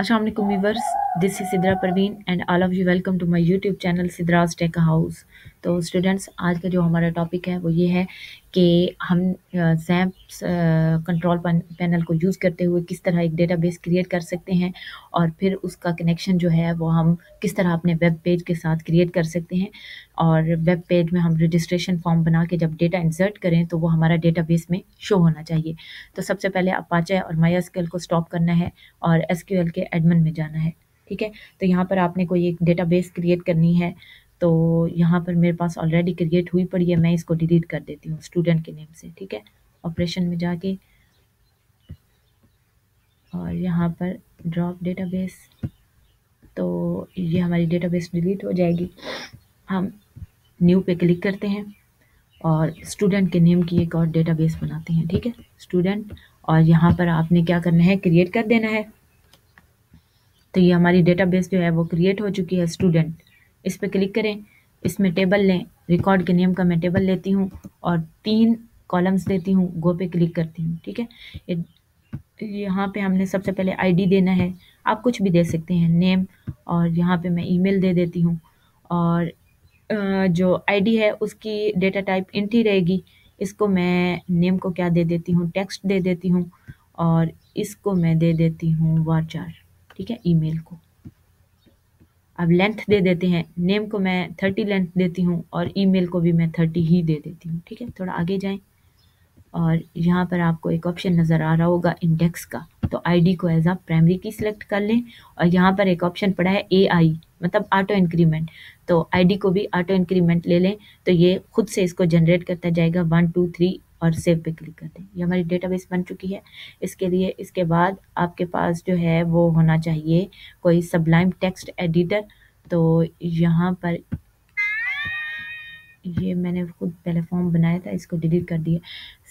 अस्सलाम वालेकुम viewers, this is Sidra Parveen and all of you welcome to my YouTube channel Sidra's tech house. तो students, आज का जो हमारा टॉपिक है वो ये है कि हम जैम्प कंट्रोल पैनल को यूज़ करते हुए किस तरह एक डेटाबेस क्रिएट कर सकते हैं और फिर उसका कनेक्शन जो है वो हम किस तरह अपने वेब पेज के साथ क्रिएट कर सकते हैं। और वेब पेज में हम रजिस्ट्रेशन फॉर्म बना के जब डेटा इंसर्ट करें तो वो हमारा डेटाबेस में शो होना चाहिए। तो सबसे पहले अपाचे और माईएसक्यूएल को स्टॉप करना है और एसक्यूएल के एडमिन में जाना है। ठीक है, तो यहाँ पर आपने कोई एक डेटाबेस क्रिएट करनी है। तो यहाँ पर मेरे पास ऑलरेडी क्रिएट हुई पड़ी है, मैं इसको डिलीट कर देती हूँ स्टूडेंट के नेम से। ठीक है, ऑपरेशन में जाके और यहाँ पर ड्रॉप डेटाबेस, तो ये हमारी डेटाबेस डिलीट हो जाएगी। हम न्यू पे क्लिक करते हैं और स्टूडेंट के नेम की एक और डेटाबेस बनाते हैं। ठीक है, स्टूडेंट, और यहाँ पर आपने क्या करना है, क्रिएट कर देना है। तो ये हमारी डेटाबेस जो है वो क्रिएट हो चुकी है, स्टूडेंट। इस पर क्लिक करें, इसमें टेबल लें, रिकॉर्ड के नेम का मैं टेबल लेती हूँ और 3 कॉलम्स देती हूँ, गो पे क्लिक करती हूँ। ठीक है, यहाँ पे हमने सबसे पहले आईडी देना है, आप कुछ भी दे सकते हैं, नेम, और यहाँ पे मैं ईमेल दे देती हूँ। और जो आईडी है उसकी डेटा टाइप इंट ही रहेगी। इसको मैं नेम को क्या दे देती हूँ, टेक्स्ट दे देती हूँ, और इसको मैं दे देती हूँ वारचार। ठीक है, ईमेल को। अब लेंथ दे देते हैं, नेम को मैं 30 लेंथ देती हूँ और ईमेल को भी मैं 30 ही दे देती हूँ। ठीक है, थोड़ा आगे जाएं और यहाँ पर आपको एक ऑप्शन नज़र आ रहा होगा इंडेक्स का, तो आईडी को एज आ प्राइमरी की सिलेक्ट कर लें। और यहाँ पर एक ऑप्शन पड़ा है एआई, मतलब ऑटो इंक्रीमेंट, तो आईडी को भी ऑटो इंक्रीमेंट ले लें, तो ये खुद से इसको जनरेट करता जाएगा 1 2 3 और सेव पे क्लिक कर दें। ये हमारी डेटाबेस बन चुकी है। इसके लिए इसके बाद आपके पास जो है वो होना चाहिए कोई सबलाइम टेक्स्ट एडिटर। तो यहाँ पर ये मैंने खुद पहले फॉर्म बनाया था, इसको डिलीट कर दिया।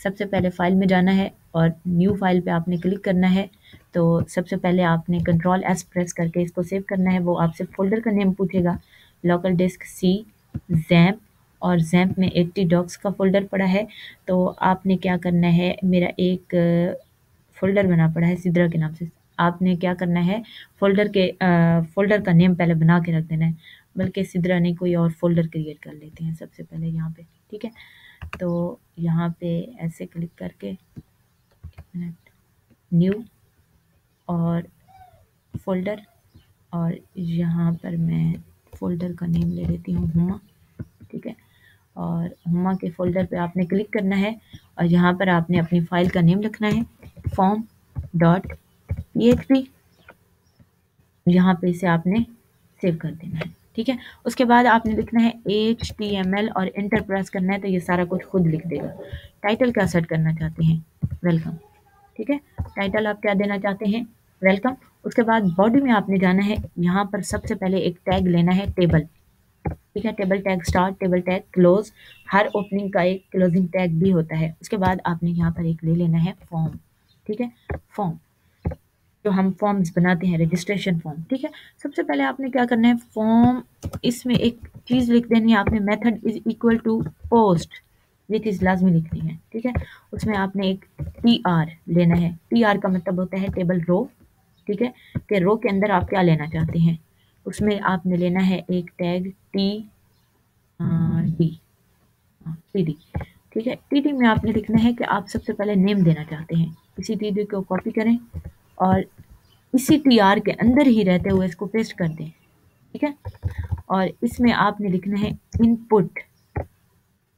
सबसे पहले फ़ाइल में जाना है और न्यू फाइल पे आपने क्लिक करना है। तो सबसे पहले आपने कंट्रोल एस प्रेस करके इसको सेव करना है। वो आपसे फ़ोल्डर का नेम पूछेगा, लोकल डिस्क सी जैम्प, और जैम्प में 80 डॉक्स का फ़ोल्डर पड़ा है। तो आपने क्या करना है, मेरा एक फ़ोल्डर बना पड़ा है सिद्रा के नाम से, आपने क्या करना है, फ़ोल्डर का नेम पहले बना के रख देना है, बल्कि सिद्रा नहीं, कोई और फ़ोल्डर क्रिएट कर लेते हैं सबसे पहले यहाँ पे। ठीक है, तो यहाँ पे ऐसे क्लिक करके न्यू और फ़ोल्डर, और यहाँ पर मैं फ़ोल्डर का नेम ले लेती हूँ हुमा। ठीक है, और हुमा के फ़ोल्डर पे आपने क्लिक करना है और यहाँ पर आपने अपनी फ़ाइल का नेम लिखना है, form.php। यहाँ पे इसे आपने सेव कर देना है। ठीक है, उसके बाद आपने लिखना है HTML और इंटर प्रेस करना है, तो ये सारा कुछ खुद लिख देगा। टाइटल क्या सेट करना चाहते हैं, वेलकम। ठीक है, टाइटल आप क्या देना चाहते हैं, वेलकम। उसके बाद बॉडी में आपने जाना है, यहाँ पर सबसे पहले एक टैग लेना है, टेबल। ठीक है, table tag start, table tag close, हर ओपनिंग का एक क्लोजिंग टैग भी होता है। उसके बाद आपने यहाँ पर एक ले लेना है फॉर्म। ठीक है, फॉर्म, जो हम फॉर्म्स बनाते हैं, रजिस्ट्रेशन फॉर्म। ठीक है, सबसे पहले आपने क्या करना है, फॉर्म, इसमें एक चीज़ लिख देनी है आपने, method is equal to post, ये चीज़ लाजमी लिखनी है। ठीक है, उसमें आपने एक TR लेना है। TR का मतलब होता है टेबल रो। ठीक है, कि रो के अंदर आप क्या लेना चाहते हैं, उसमें आपने लेना है एक टैग TD। ठीक है, TD में आपने लिखना है कि आप सबसे पहले नेम देना चाहते हैं। इसी TD को कॉपी करें और इसी TR के अंदर ही रहते हुए इसको पेस्ट कर दें। ठीक है, और इसमें आपने लिखना है इनपुट।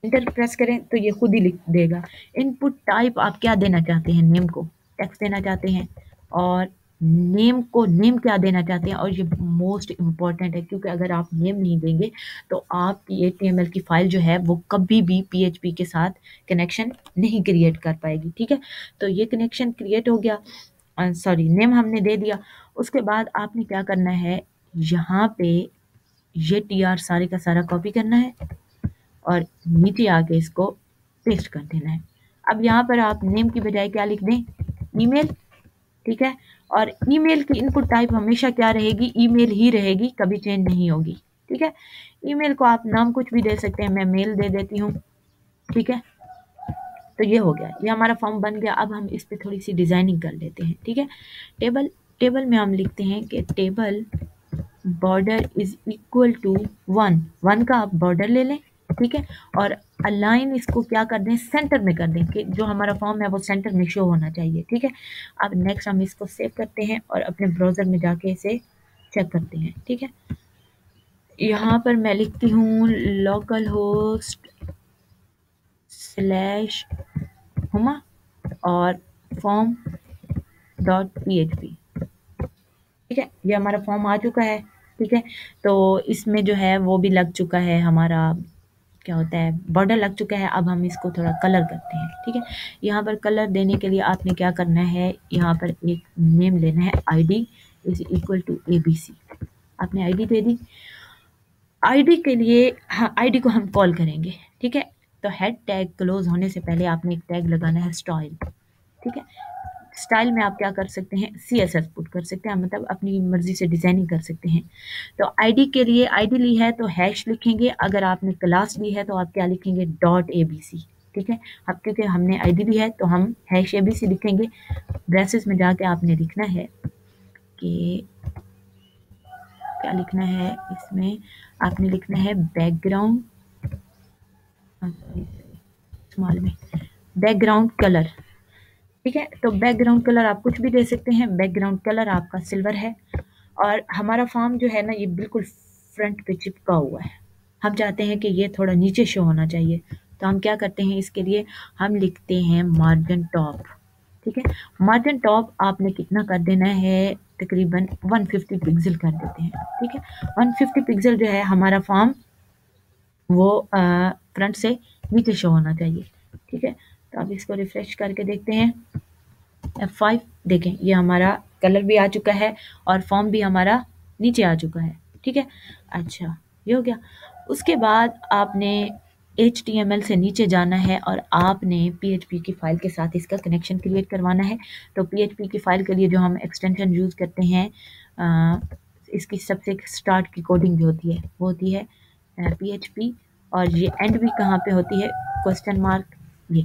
इंटर प्रेस करें तो ये खुद ही लिख देगा। इनपुट टाइप आप क्या देना चाहते हैं, नेम को टेक्स्ट देना चाहते हैं, और नेम को नेम क्या देना चाहते हैं। और ये मोस्ट इम्पॉर्टेंट है, क्योंकि अगर आप नेम नहीं देंगे तो आपकी HTML की फाइल जो है वो कभी भी PHP के साथ कनेक्शन नहीं क्रिएट कर पाएगी। ठीक है, तो ये कनेक्शन क्रिएट हो गया, सॉरी, नेम हमने दे दिया। उसके बाद आपने क्या करना है, यहाँ पे ये TR सारे का सारा कॉपी करना है और नीचे आके इसको पेस्ट कर देना है। अब यहाँ पर आप नेम की बजाय क्या लिख दें, ईमेल। ठीक है, और ईमेल की इनपुट टाइप हमेशा क्या रहेगी, ईमेल ही रहेगी, कभी चेंज नहीं होगी। ठीक है, ईमेल को आप नाम कुछ भी दे सकते हैं, मैं मेल दे देती हूँ। ठीक है, तो ये हो गया, ये हमारा फॉर्म बन गया। अब हम इस पे थोड़ी सी डिज़ाइनिंग कर लेते हैं। ठीक है, टेबल टेबल में हम लिखते हैं कि table border is equal to 1 का आप बॉर्डर ले लें, ठीक है, और अलाइन इसको क्या कर दें, सेंटर में कर दें कि जो हमारा फॉर्म है वो सेंटर में शो होना चाहिए, ठीक है। अब नेक्स्ट हम इसको सेव करते हैं और अपने ब्राउज़र में जाके इसे चेक करते हैं, ठीक है। यहाँ पर मैं लिखती हूँ लोकल होस्ट स्लैश हुमा और फॉर्म डॉट php, ठीक है। ये हमारा फॉर्म आ चुका है, ठीक है। तो इसमें जो है वो भी लग चुका है, हमारा क्या होता है, बॉर्डर लग चुका है। अब हम इसको थोड़ा कलर करते हैं, ठीक है। यहाँ पर कलर देने के लिए आपने क्या करना है, यहाँ पर एक नेम लेना है, id is equal to abc। आपने id दे दी। id के लिए हाँ, id को हम कॉल करेंगे, ठीक है। तो हेड टैग क्लोज होने से पहले आपने एक टैग लगाना है स्टाइल, ठीक है। स्टाइल में आप क्या कर सकते हैं, CSS पुट कर सकते हैं, मतलब अपनी मर्जी से डिजाइनिंग कर सकते हैं। तो आईडी के लिए आईडी ली है तो हैश लिखेंगे, अगर आपने क्लास ली है तो आप क्या लिखेंगे, डॉट abc, ठीक है। अब क्योंकि हमने आईडी ली है तो हम हैश abc लिखेंगे। ब्रेसेस में जाके आपने लिखना है कि क्या लिखना है, इसमें आपने लिखना है बैकग्राउंड, स्मॉल में बैकग्राउंड कलर, ठीक है। तो बैकग्राउंड कलर आप कुछ भी दे सकते हैं, बैकग्राउंड कलर आपका सिल्वर है। और हमारा फॉर्म जो है ना ये बिल्कुल फ्रंट पे चिपका हुआ है, हम चाहते हैं कि ये थोड़ा नीचे शो होना चाहिए। तो हम क्या करते हैं, इसके लिए हम लिखते हैं मार्जिन टॉप, ठीक है। मार्जिन टॉप आपने कितना कर देना है, तकरीबन 150 पिक्सल कर देते हैं, ठीक है। 150 पिक्सल जो है हमारा फॉर्म वो फ्रंट से नीचे शो होना चाहिए, ठीक है। तो अब इसको रिफ्रेश करके देखते हैं, F5 देखें ये हमारा कलर भी आ चुका है और फॉर्म भी हमारा नीचे आ चुका है, ठीक है। अच्छा ये हो गया। उसके बाद आपने HTML से नीचे जाना है और आपने PHP की फ़ाइल के साथ इसका कनेक्शन क्रिएट करवाना है। तो PHP की फ़ाइल के लिए जो हम एक्सटेंशन यूज़ करते हैं, इसकी सबसे स्टार्ट की कोडिंग जो होती है वो होती है PHP, और ये एंड भी कहाँ पे होती है, क्वेश्चन मार्क, ये,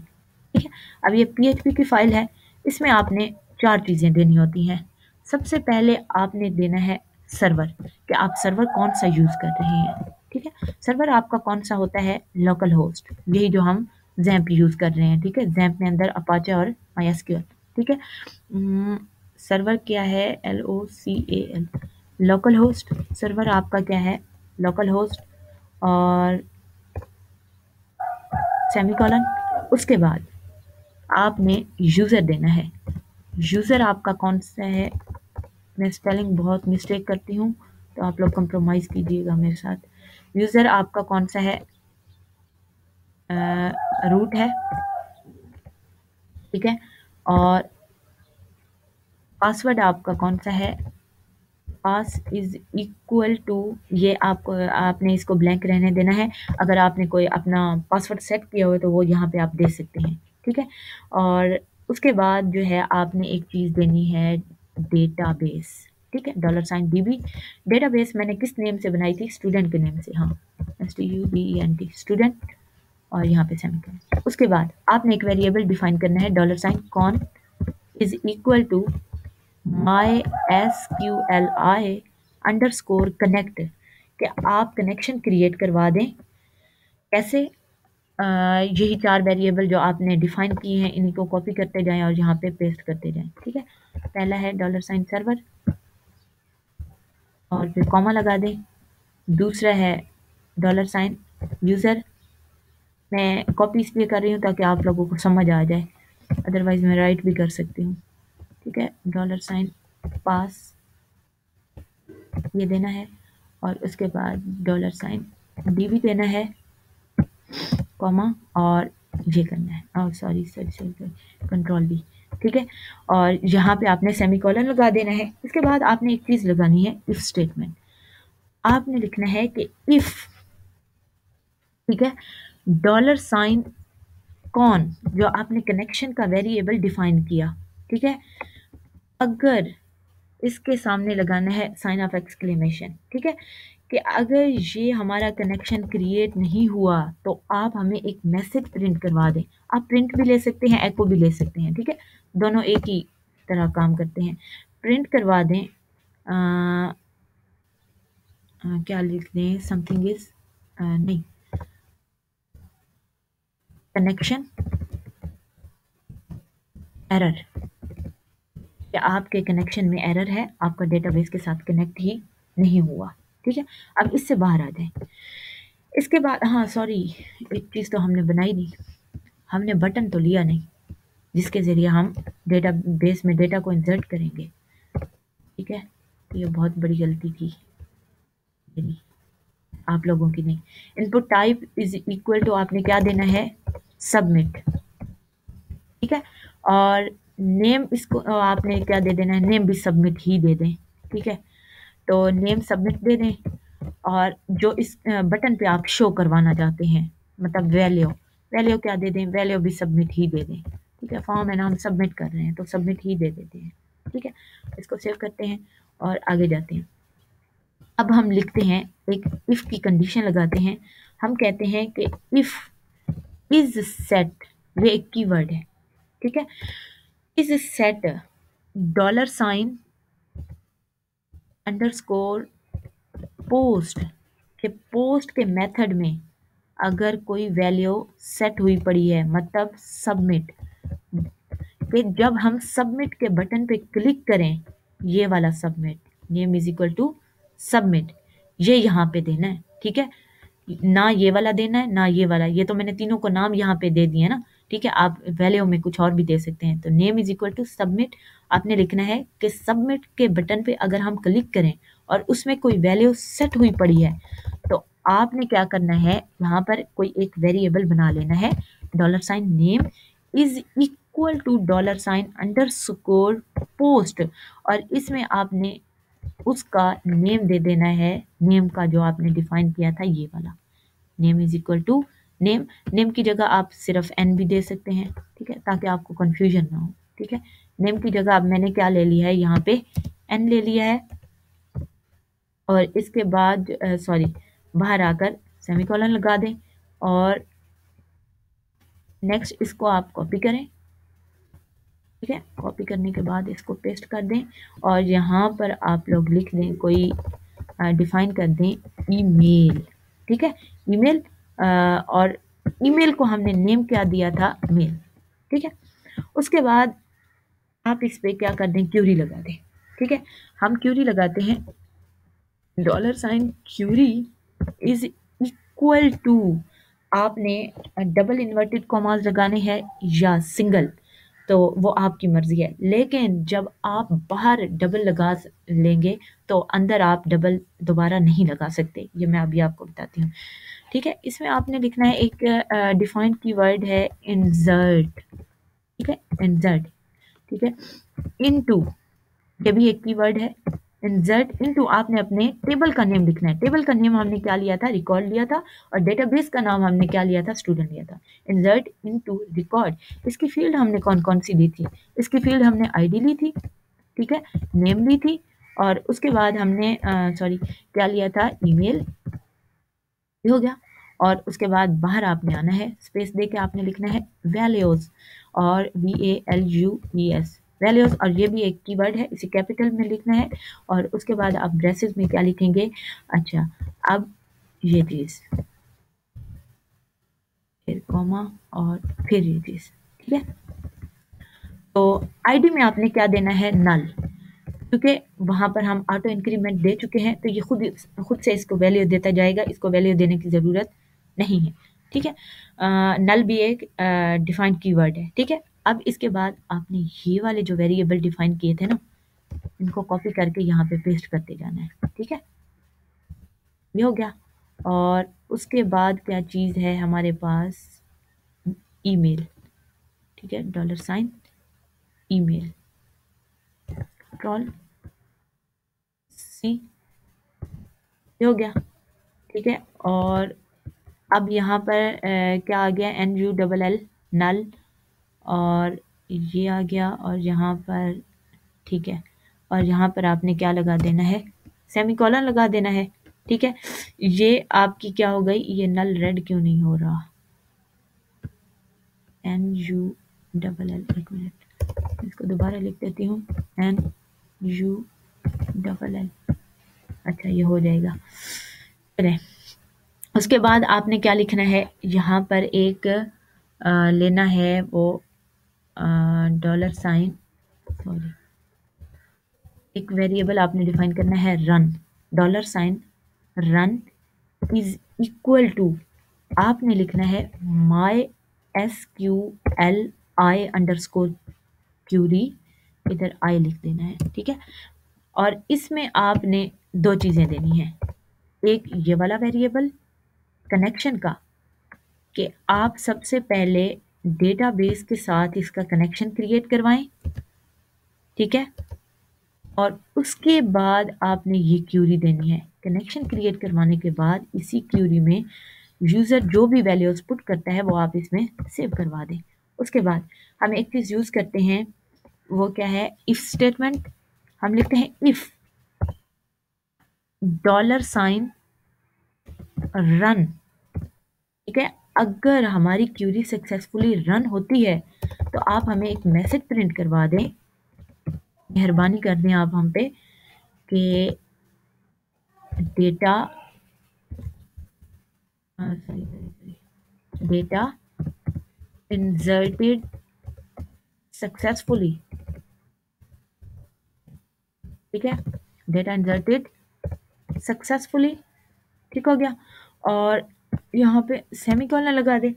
ठीक है। अब ये PHP की फ़ाइल है, इसमें आपने 4 चीज़ें देनी होती हैं। सबसे पहले आपने देना है सर्वर, कि आप सर्वर कौन सा यूज़ कर रहे हैं, ठीक है। सर्वर आपका कौन सा होता है, लोकल होस्ट, यही जो हम जैम्प यूज़ कर रहे हैं, ठीक है। जैम्प में अंदर अपाचे और MySQL, ठीक है। सर्वर क्या है, LOCAL, लोकल होस्ट। सर्वर आपका क्या है, लोकल होस्ट और सेमीकोलन। उसके बाद आपने यूज़र देना है। यूज़र आपका कौन सा है, मैं स्पेलिंग बहुत मिस्टेक करती हूँ तो आप लोग कंप्रोमाइज़ कीजिएगा मेरे साथ। यूज़र आपका कौन सा है, रूट है, ठीक है। और पासवर्ड आपका कौन सा है, पास इज इक्वल टू, ये आपको आपने इसको ब्लैंक रहने देना है। अगर आपने कोई अपना पासवर्ड सेट किया हो तो वो यहाँ पे आप दे सकते हैं, ठीक है। और उसके बाद जो है आपने एक चीज़ देनी है, डेटाबेस, ठीक है, $DB। डेटाबेस मैंने किस नेम से बनाई थी, स्टूडेंट के नेम से, हाँ, STUDENT, स्टूडेंट, और यहाँ पे सेमीकोलन। उसके बाद आपने एक वेरिएबल डिफाइन करना है, $कॉन is equal to MySQLi underscore connect, कि आप कनेक्शन क्रिएट करवा दें। कैसे, यही 4 वेरिएबल जो आपने डिफाइन किए हैं इन्हीं को कॉपी करते जाएं और यहाँ पे पेस्ट करते जाएं, ठीक है। पहला है $सर्वर और फिर कॉमा लगा दें। दूसरा है $यूज़र, मैं कॉपी इसलिए कर रही हूँ ताकि आप लोगों को समझ आ जाए, अदरवाइज मैं राइट भी कर सकती हूँ, ठीक है। $पास ये देना है और उसके बाद $DB देना है, कॉमा, और ये करना है, और सॉरी कंट्रोल B, ठीक है। और यहाँ पे आपने सेमीकोलन लगा देना है। इसके बाद आपने एक चीज़ लगानी है, इफ स्टेटमेंट। आपने लिखना है कि इफ, ठीक है, $कॉन जो आपने कनेक्शन का वेरिएबल डिफाइन किया, ठीक है, अगर इसके सामने लगाना है साइन ऑफ एक्सक्लेमेशन, ठीक है, कि अगर ये हमारा कनेक्शन क्रिएट नहीं हुआ तो आप हमें एक मैसेज प्रिंट करवा दें। आप प्रिंट भी ले सकते हैं, एको भी ले सकते हैं, ठीक है, दोनों एक ही तरह काम करते हैं। प्रिंट करवा दें, क्या लिख दें, समथिंग इज नहीं, कनेक्शन एरर, या आपके कनेक्शन में एरर है, आपका डेटाबेस के साथ कनेक्ट ही नहीं हुआ। ठीक है, अब इससे बाहर आ जाएं। इसके बाद हाँ सॉरी, एक चीज़ तो हमने बनाई नहीं, हमने बटन तो लिया नहीं जिसके ज़रिए हम डेटाबेस में डेटा को इंसर्ट करेंगे। ठीक है, तो ये बहुत बड़ी गलती थी मेरी, आप लोगों की नहीं। Input type is equal to आपने क्या देना है, सबमिट। ठीक है, और नेम इसको आपने क्या दे देना है, नेम भी सबमिट ही दे दें। ठीक है, तो नेम सबमिट दे दें, और जो इस बटन पे आप शो करवाना चाहते हैं, मतलब वैल्यू क्या दे दें, वैल्यू भी सबमिट ही दे दें। ठीक है, फॉर्म है ना, हम सबमिट कर रहे हैं तो सबमिट ही दे देते हैं। ठीक है, इसको सेव करते हैं और आगे जाते हैं। अब हम लिखते हैं, एक इफ की कंडीशन लगाते हैं। हम कहते हैं कि इफ इज सेट, ये एक कीवर्ड है। ठीक है, इज सेट $, अंडरस्कोर पोस्ट, के पोस्ट के मेथड में अगर कोई वैल्यू सेट हुई पड़ी है, मतलब सबमिट, कि जब हम सबमिट के बटन पे क्लिक करें, ये वाला submit, name is equal to submit, ये यहाँ पे देना है। ठीक है, ना ये वाला देना है ना ये वाला, ये तो मैंने तीनों को नाम यहाँ पे दे दिए ना। ठीक है, आप वैल्यू में कुछ और भी दे सकते हैं। तो name is equal to submit, आपने लिखना है कि सबमिट के बटन पे अगर हम क्लिक करें और उसमें कोई वैल्यू सेट हुई पड़ी है, तो आपने क्या करना है, यहाँ पर कोई एक वेरिएबल बना लेना है, $name is equal to $underscore post, और इसमें आपने उसका नेम दे देना है, नेम का जो आपने डिफाइन किया था ये वाला, name is equal to name. Name की जगह आप सिर्फ एन भी दे सकते हैं। ठीक है, ताकि आपको कंफ्यूजन ना हो। ठीक है, नेम की जगह अब मैंने क्या ले लिया है, यहाँ पे एन ले लिया है, और इसके बाद सॉरी, बाहर आकर सेमीकोलन लगा दें, और नेक्स्ट इसको आप कॉपी करें। ठीक है, कॉपी करने के बाद इसको पेस्ट कर दें, और यहाँ पर आप लोग लिख दें, कोई डिफाइन कर दें ईमेल। ठीक है, ईमेल, और ईमेल को हमने नेम क्या दिया था, मेल। ठीक है, उसके बाद आप इस पे क्या कर दें, क्यूरी लगा दें। ठीक है, हम क्यूरी लगाते हैं, $क्यूरी इज इक्वल टू, आपने डबल इन्वर्टेड कॉमास लगाने हैं या सिंगल, तो वो आपकी मर्जी है, लेकिन जब आप बाहर डबल लगा लेंगे तो अंदर आप डबल दोबारा नहीं लगा सकते, ये मैं अभी आपको बताती हूँ। ठीक है, इसमें आपने लिखना है, एक डिफाइंड कीवर्ड है इंसर्ट। ठीक है, इंसर्ट। ठीक है, इनटू, ये भी एक कीवर्ड है। इंसर्ट इनटू, आपने अपने टेबल का नेम लिखना है। टेबल का नेम हमने क्या लिया था, रिकॉर्ड लिया था, और डेटाबेस का नाम हमने क्या लिया था, स्टूडेंट लिया था। इंसर्ट इनटू रिकॉर्ड, इसकी फील्ड हमने कौन कौन सी ली थी, इसकी फील्ड हमने आईडी ली थी। ठीक है, नेम ली थी, और उसके बाद हमने सॉरी क्या लिया था, ईमेल, ये हो गया। और उसके बाद बाहर आपने आना है, स्पेस दे के आपने लिखना है वैल्यूज, और VALUES, वैल्यूज, और ये भी एक कीवर्ड है, इसे कैपिटल में लिखना है। और उसके बाद आप ब्रेसेस में क्या लिखेंगे, अच्छा अब ये चीज़, फिर कॉमा, और फिर ये चीज़। ठीक है, तो आईडी में आपने क्या देना है, नल, क्योंकि वहाँ पर हम ऑटो इंक्रीमेंट दे चुके हैं, तो ये खुद से इसको वैल्यू देता जाएगा, इसको वैल्यू देने की ज़रूरत नहीं है। ठीक है, नल भी एक डिफाइंड कीवर्ड है। ठीक है, अब इसके बाद आपने ये वाले जो वेरिएबल डिफाइन किए थे ना, इनको कॉपी करके यहाँ पे पेस्ट करते जाना है। ठीक है, ये हो गया। और उसके बाद क्या चीज़ है हमारे पास, ईमेल। ठीक है, $, ईमेल, कंट्रोल C, ये हो गया। ठीक है, और अब यहाँ पर क्या आ गया, NULL, नल, और ये आ गया, और यहाँ पर ठीक है, और यहाँ पर आपने क्या लगा देना है, सेमीकोलन लगा देना है। ठीक है, ये आपकी क्या हो गई, ये नल रेड क्यों नहीं हो रहा, NULL, एक मिनट इसको दोबारा लिख देती हूँ, ULL। अच्छा, ये हो जाएगा। चलें, उसके बाद आपने क्या लिखना है, यहाँ पर एक लेना है वो डॉलर साइन, सॉरी, एक वेरिएबल आपने डिफाइन करना है run. Dollar sign run is equal to, आपने लिखना है माई SQLI_query, इधर आई लिख देना है, ठीक है। और इसमें आपने दो चीज़ें देनी है, एक ये वाला वेरिएबल कनेक्शन का, कि आप सबसे पहले डेटाबेस के साथ इसका कनेक्शन क्रिएट करवाएं, ठीक है। और उसके बाद आपने ये क्यूरी देनी है। कनेक्शन क्रिएट करवाने के बाद इसी क्यूरी में यूज़र जो भी वैल्यूज पुट करता है वो आप इसमें सेव करवा दें। उसके बाद हम एक चीज़ यूज़ करते हैं, वो क्या है, इफ़ स्टेटमेंट। हम लिखते हैं इफ़ डॉलर साइन रन, ठीक है। अगर हमारी क्यूरी सक्सेसफुली रन होती है तो आप हमें एक मैसेज प्रिंट करवा दें, मेहरबानी कर दें आप हम पे, कि डेटा इंसर्टेड सक्सेसफुली, ठीक है, डेटा इंसर्टेड सक्सेसफुली, ठीक हो गया। और यहाँ पे सेमीकोलन लगा दे,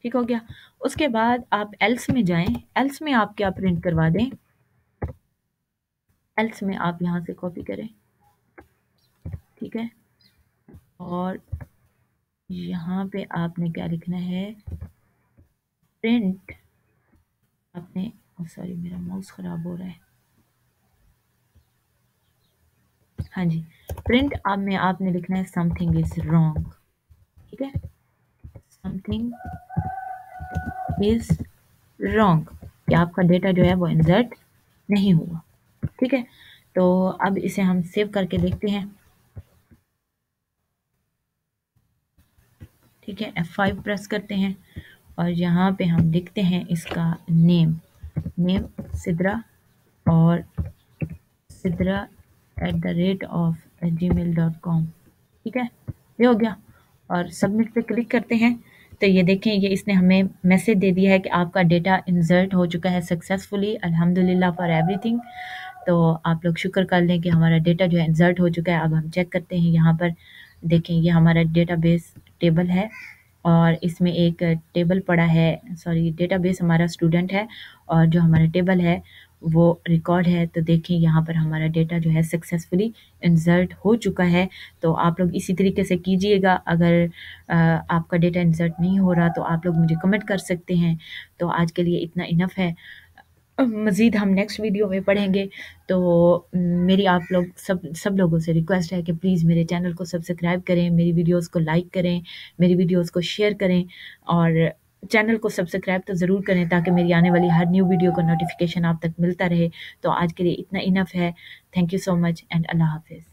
ठीक हो गया। उसके बाद आप एल्स में जाएं, एल्स में आप क्या प्रिंट करवा दें, एल्स में आप यहाँ से कॉपी करें, ठीक है। और यहाँ पे आपने क्या लिखना है, प्रिंट, आपने, सॉरी मेरा माउस ख़राब हो रहा है, हाँ जी, प्रिंट आप में आपने लिखना है समथिंग इज रॉन्ग, ठीक है, समथिंग इज रॉन्ग, कि आपका डेटा जो है वो इंसर्ट नहीं हुआ, ठीक है। तो अब इसे हम सेव करके देखते हैं, ठीक है। F5 प्रेस करते हैं और यहाँ पे हम लिखते हैं इसका नेम सिद्रा, और sidra@gmail.com, ठीक है, ये हो गया। और सबमिट पे क्लिक करते हैं तो ये देखें, ये इसने हमें मैसेज दे दिया है कि आपका डेटा इंसर्ट हो चुका है सक्सेसफुली, अल्हम्दुलिल्लाह फॉर एवरीथिंग। तो आप लोग शुक्र कर लें कि हमारा डेटा जो है इंसर्ट हो चुका है। अब हम चेक करते हैं, यहाँ पर देखें, ये हमारा डेटाबेस टेबल है और इसमें एक टेबल पड़ा है, सॉरी डेटाबेस हमारा स्टूडेंट है और जो हमारा टेबल है वो रिकॉर्ड है। तो देखें यहाँ पर हमारा डेटा जो है सक्सेसफुली इंसर्ट हो चुका है। तो आप लोग इसी तरीके से कीजिएगा। अगर आपका डेटा इंसर्ट नहीं हो रहा तो आप लोग मुझे कमेंट कर सकते हैं। तो आज के लिए इतना इनफ है, मज़ीद हम नेक्स्ट वीडियो में पढ़ेंगे। तो मेरी आप लोग सब लोगों से रिक्वेस्ट है कि प्लीज़ मेरे चैनल को सब्सक्राइब करें, मेरी वीडियोस को लाइक करें, मेरी वीडियोस को शेयर करें और चैनल को सब्सक्राइब तो ज़रूर करें ताकि मेरी आने वाली हर न्यू वीडियो का नोटिफिकेशन आप तक मिलता रहे। तो आज के लिए इतना इनफ है। Thank you so much and अल्लाह हाफिज़।